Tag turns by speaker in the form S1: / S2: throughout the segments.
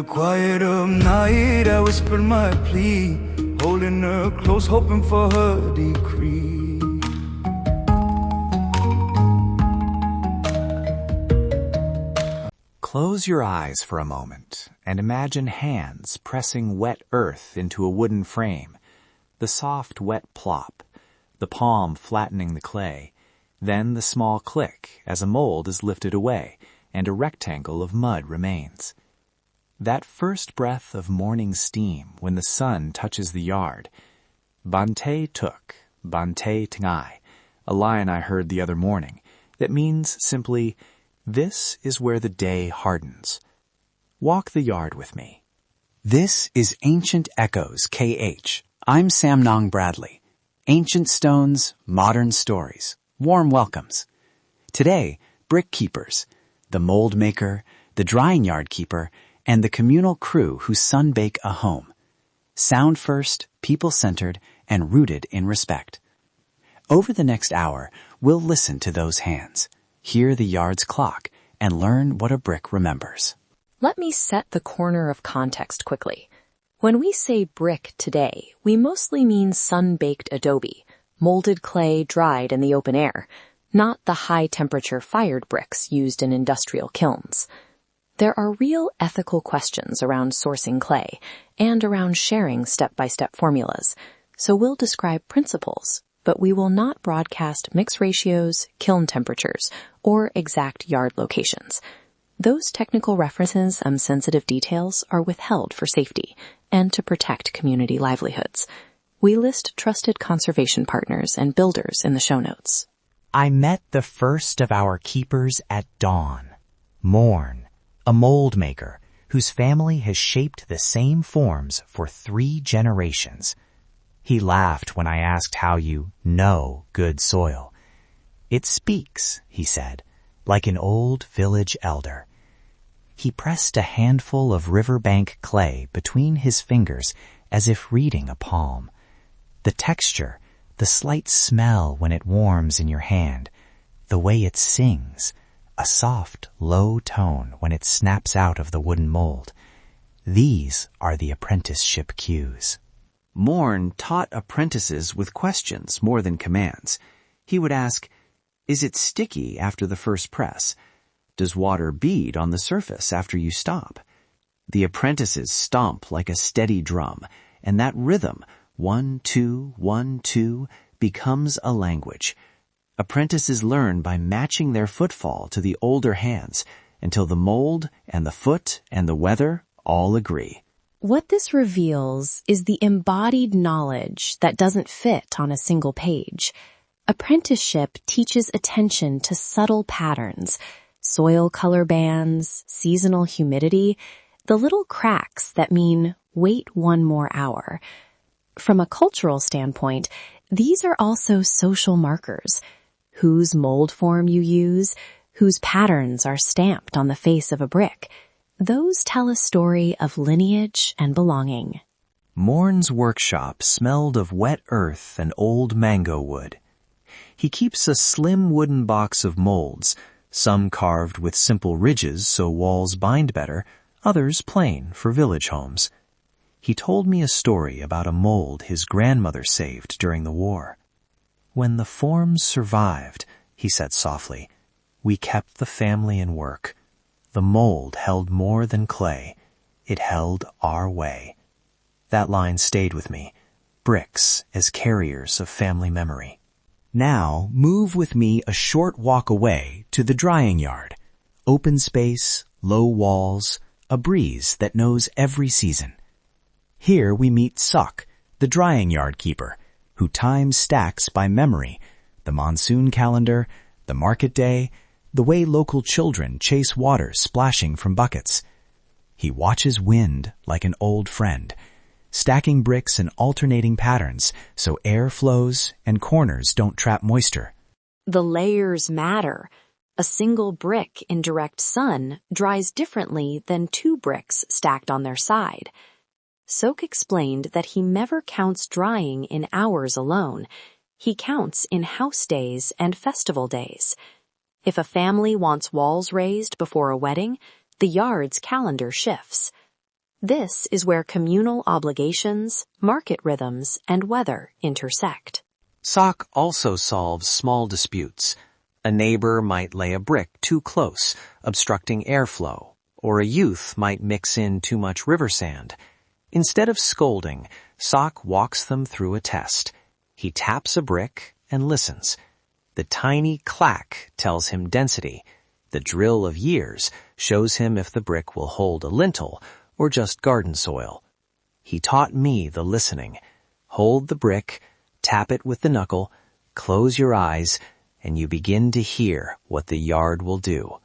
S1: quiet of night, I whispered my plea, holding her close, hoping for her decree.
S2: Close your eyes for a moment and imagine hands pressing wet earth into a wooden frame, the soft wet plop, the palm flattening the clay, then the small click as a mold is lifted away and a rectangle of mud remains. That first breath of morning steam when the sun touches the yard. Bante tuk, Bante Tingai, a line I heard the other morning that means simply, this is where the day hardens. Walk the yard with me.
S3: This is Ancient Echoes, KH. I'm Sam Nong Bradley. Ancient stones, modern stories, warm welcomes. Today, brick keepers, the mold maker, the drying yard keeper, and the communal crew who sunbake a home. Sound first, people-centered, and rooted in respect. Over the next hour, we'll listen to those hands, hear the yard's clock, and learn what a brick remembers.
S4: Let me set the corner of context quickly. When we say brick today, we mostly mean sun-baked adobe, molded clay dried in the open air, not the high-temperature fired bricks used in industrial kilns. There are real ethical questions around sourcing clay and around sharing step-by-step formulas, so we'll describe principles, but we will not broadcast mix ratios, kiln temperatures, or exact yard locations. Those technical references and sensitive details are withheld for safety and to protect community livelihoods. We list trusted conservation partners and builders in the show notes.
S5: I met the first of our keepers at dawn, Morn, a mold maker whose family has shaped the same forms for 3 generations. He laughed when I asked how you know good soil. It speaks, he said, like an old village elder. He pressed a handful of riverbank clay between his fingers as if reading a palm. The texture, the slight smell when it warms in your hand, the way it sings, a soft, low tone when it snaps out of the wooden mold. These are the apprenticeship cues.
S2: Morn taught apprentices with questions more than commands. He would ask, is it sticky after the first press? Does water bead on the surface after you stop? The apprentices stomp like a steady drum, and that rhythm, 1, 2, 1, 2, becomes a language. Apprentices learn by matching their footfall to the older hands until the mold and the foot and the weather all agree.
S4: What this reveals is the embodied knowledge that doesn't fit on a single page. Apprenticeship teaches attention to subtle patterns, soil color bands, seasonal humidity, the little cracks that mean wait 1 more hour. From a cultural standpoint, these are also social markers. Whose mold form you use, whose patterns are stamped on the face of a brick. Those tell a story of lineage and belonging.
S2: Morn's workshop smelled of wet earth and old mango wood. He keeps a slim wooden box of molds, some carved with simple ridges so walls bind better, others plain for village homes. He told me a story about a mold his grandmother saved during the war. When the forms survived, he said softly, we kept the family in work. The mold held more than clay. It held our way. That line stayed with me. Bricks as carriers of family memory.
S3: Now, move with me a short walk away to the drying yard. Open space, low walls, a breeze that knows every season. Here we meet Sok, the drying yard keeper, who times stacks by memory, the monsoon calendar, the market day, the way local children chase water splashing from buckets. He watches wind like an old friend, stacking bricks in alternating patterns so air flows and corners don't trap moisture.
S4: The layers matter. A single brick in direct sun dries differently than 2 bricks stacked on their side. Sok explained that he never counts drying in hours alone. He counts in house days and festival days. If a family wants walls raised before a wedding, the yard's calendar shifts. This is where communal obligations, market rhythms, and weather intersect.
S2: SOC also solves small disputes. A neighbor might lay a brick too close, obstructing airflow, or a youth might mix in too much river sand. Instead of scolding, SOC walks them through a test. He taps a brick and listens. The tiny clack tells him density. The drill of years shows him if the brick will hold a lintel or just garden soil. He taught me the listening. Hold the brick, tap it with the knuckle, close your eyes, and you begin to hear what the yard will do.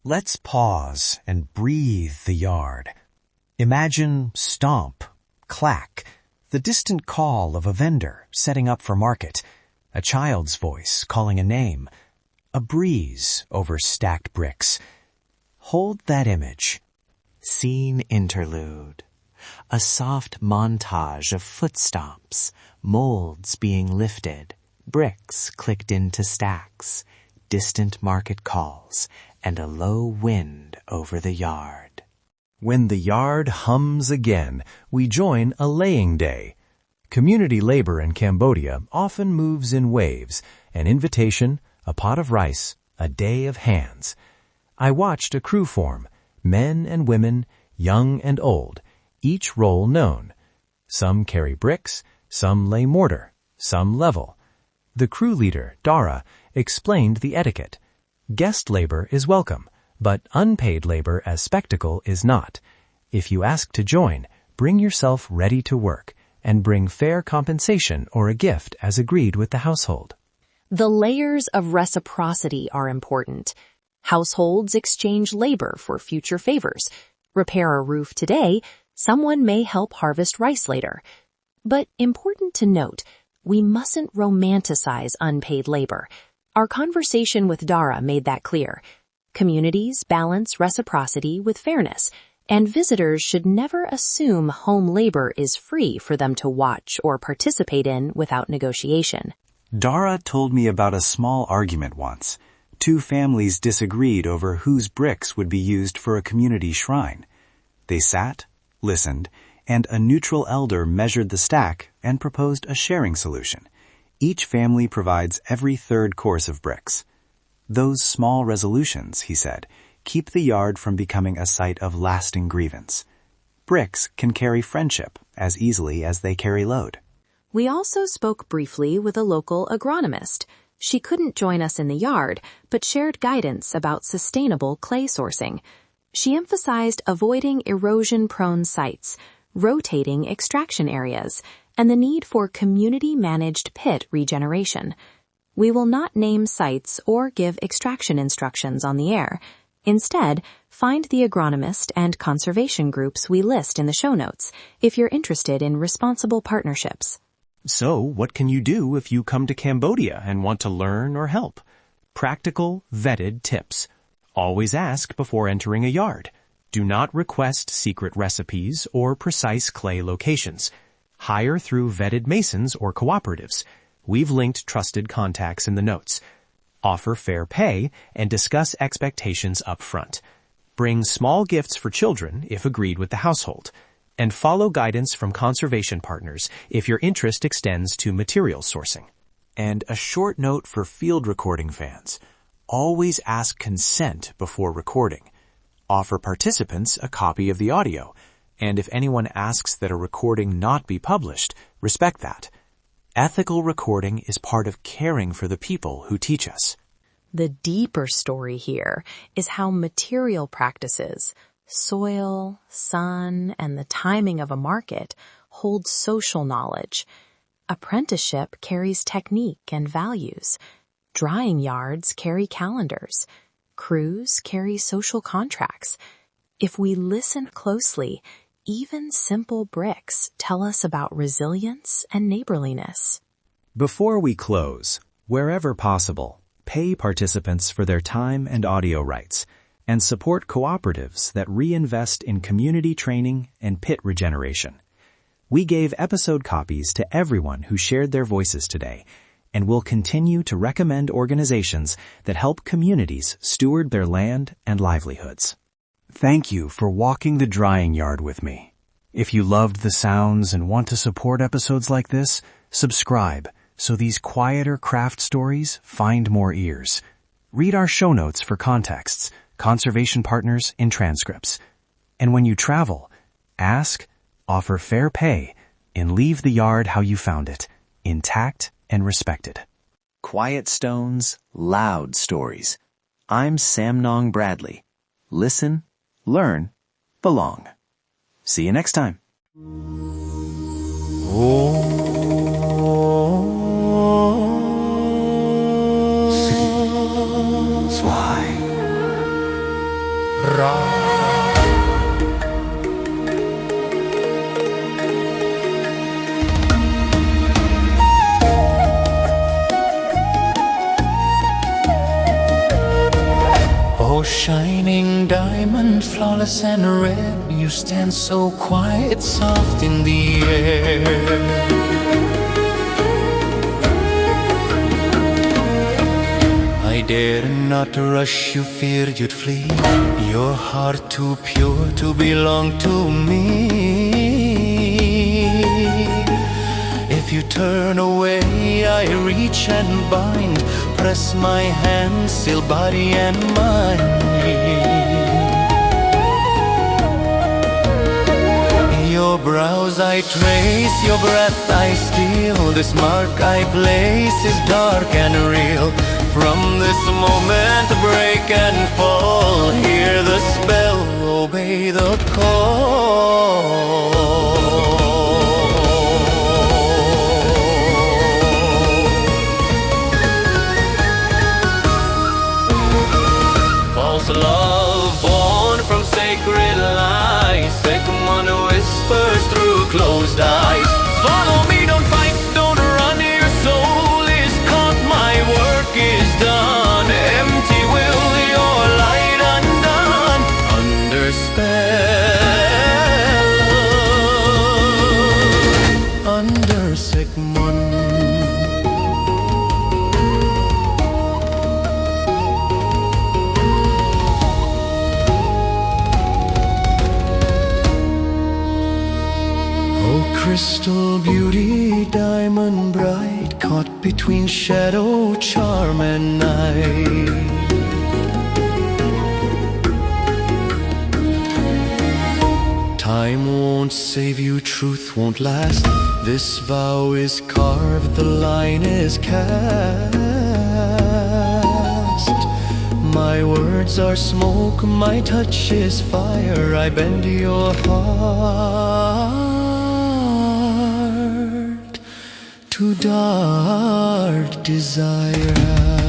S3: Let's pause and breathe the yard. Imagine stomp, clack, the distant call of a vendor setting up for market, a child's voice calling a name, a breeze over stacked bricks. Hold that image.
S5: Scene interlude. A soft montage of footsteps, molds being lifted, bricks clicked into stacks, distant market calls, and a low wind over the yard.
S6: When the yard hums again, we join a laying day. Community labor in Cambodia often moves in waves, an invitation, a pot of rice, a day of hands. I watched a crew form, men and women, young and old, each role known. Some carry bricks, some lay mortar, some level. The crew leader, Dara, explained the etiquette. Guest labor is welcome, but unpaid labor as spectacle is not. If you ask to join, bring yourself ready to work, and bring fair compensation or a gift as agreed with the household.
S4: The layers of reciprocity are important. Households exchange labor for future favors. Repair a roof today, someone may help harvest rice later. But important to note, we mustn't romanticize unpaid labor. Our conversation with Dara made that clear. Communities balance reciprocity with fairness, and visitors should never assume home labor is free for them to watch or participate in without negotiation.
S3: Dara told me about a small argument once. Two families disagreed over whose bricks would be used for a community shrine. They sat, listened, and a neutral elder measured the stack and proposed a sharing solution. Each family provides every third course of bricks. Those small resolutions, he said, keep the yard from becoming a site of lasting grievance. Bricks can carry friendship as easily as they carry load.
S4: We also spoke briefly with a local agronomist. She couldn't join us in the yard, but shared guidance about sustainable clay sourcing. She emphasized avoiding erosion-prone sites, rotating extraction areas, and the need for community-managed pit regeneration. We will not name sites or give extraction instructions on the air. Instead, find the agronomist and conservation groups we list in the show notes if you're interested in responsible partnerships.
S6: So, what can you do if you come to Cambodia and want to learn or help? Practical, vetted tips. Always ask before entering a yard. Do not request secret recipes or precise clay locations. Hire through vetted masons or cooperatives. We've linked trusted contacts in the notes. Offer fair pay and discuss expectations up front. Bring small gifts for children if agreed with the household. And follow guidance from conservation partners if your interest extends to material sourcing.
S3: And a short note for field recording fans. Always ask consent before recording. Offer participants a copy of the audio. And if anyone asks that a recording not be published, respect that. Ethical recording is part of caring for the people who teach us.
S4: The deeper story here is how material practices, soil, sun, and the timing of a market hold social knowledge. Apprenticeship carries technique and values. Drying yards carry calendars. Crews carry social contracts. If we listen closely, even simple bricks tell us about resilience and neighborliness.
S3: Before we close, wherever possible, pay participants for their time and audio rights, and support cooperatives that reinvest in community training and pit regeneration. We gave episode copies to everyone who shared their voices today, and will continue to recommend organizations that help communities steward their land and livelihoods. Thank you for walking the drying yard with me.
S2: If you loved the sounds and want to support episodes like this, subscribe so these quieter craft stories find more ears. Read our show notes for contexts, conservation partners, and transcripts. And when you travel, ask, offer fair pay, and leave the yard how you found it, intact and respected.
S3: Quiet Stones, Loud Stories. I'm Samnong Bradley. Listen, learn, belong. See you next time.
S1: Oh, shining diamond, flawless and red, you stand so quiet, soft in the air. I dared not to rush, you feared you'd flee. Your heart too pure to belong to me. If you turn away, I reach and bind, press my hand, still body and mind. Your brows I trace, your breath I steal. This mark I place is dark and real. From this moment break and fall, hear the spell, obey the call. False love born from sacred lies, Sekhmet whispers through closed eyes. Follow me, don't fight, don't run, your soul is caught, my work is done. Empty will your light undone, under spell, under Sekhmet. Crystal beauty, diamond bright, caught between shadow, charm and night. Time won't save you, truth won't last. This vow is carved, the line is cast. My words are smoke, my touch is fire. I bend your heart to dark desire.